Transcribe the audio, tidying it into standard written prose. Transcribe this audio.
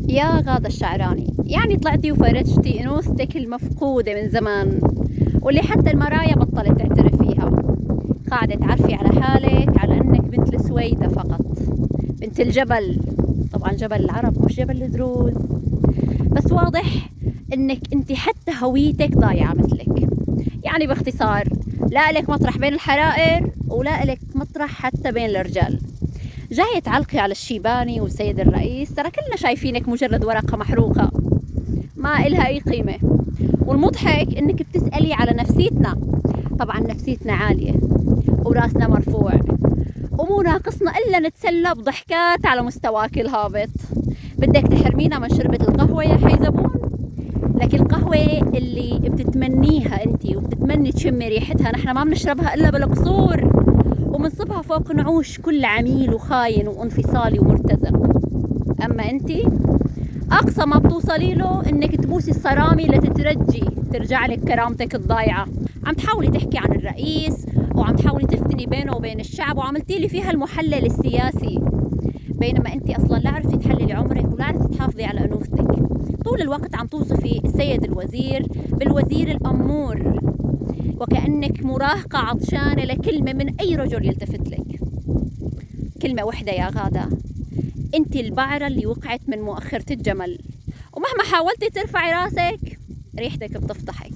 يا غادة الشعراني، يعني طلعتي وفرجتي أنوثتك المفقودة من زمان، واللي حتى المرايا بطلت تعترف فيها. قاعدة تعرفي على حالك على أنك بنت السويدة فقط، بنت الجبل. طبعا جبل العرب مش جبل الدروز. بس واضح أنك أنت حتى هويتك ضايعة مثلك. يعني باختصار، لا لك مطرح بين الحرائر ولا لك مطرح حتى بين الرجال. جاية تعلقي على الشيباني والسيد الرئيس، ترى كلنا شايفينك مجرد ورقة محروقة ما إلها أي قيمة. والمضحك إنك بتسألي على نفسيتنا. طبعا نفسيتنا عالية وراسنا مرفوع، ومو ناقصنا إلا نتسلى بضحكات على مستواك الهابط. بدك تحرمينا من شربة القهوة يا حيزبون؟ لكن القهوة اللي بتتمنيها انتي وبتتمني تشمي ريحتها، نحن ما بنشربها إلا بالقصور، ومنصبها فوق نعوش كل عميل وخاين وانفصالي ومرتزق. أما انتي أقصى ما بتوصلي له إنك تبوسي الصرامي لتترجي ترجع لك كرامتك الضايعة. عم تحاولي تحكي عن الرئيس، وعم تحاولي تفتني بينه وبين الشعب، وعملتي لي فيها المحلل السياسي، بينما انت اصلا لا عرفتي تحللي عمرك ولا عرفتي تحافظي على انوثتك. طول الوقت عم توصفي السيد الوزير بالوزير الامور، وكأنك مراهقة عطشانة لكلمة من اي رجل يلتفت لك. كلمة واحدة يا غادة، انت البعرة اللي وقعت من مؤخرة الجمل، ومهما حاولتي ترفعي راسك ريحتك بتفضحك.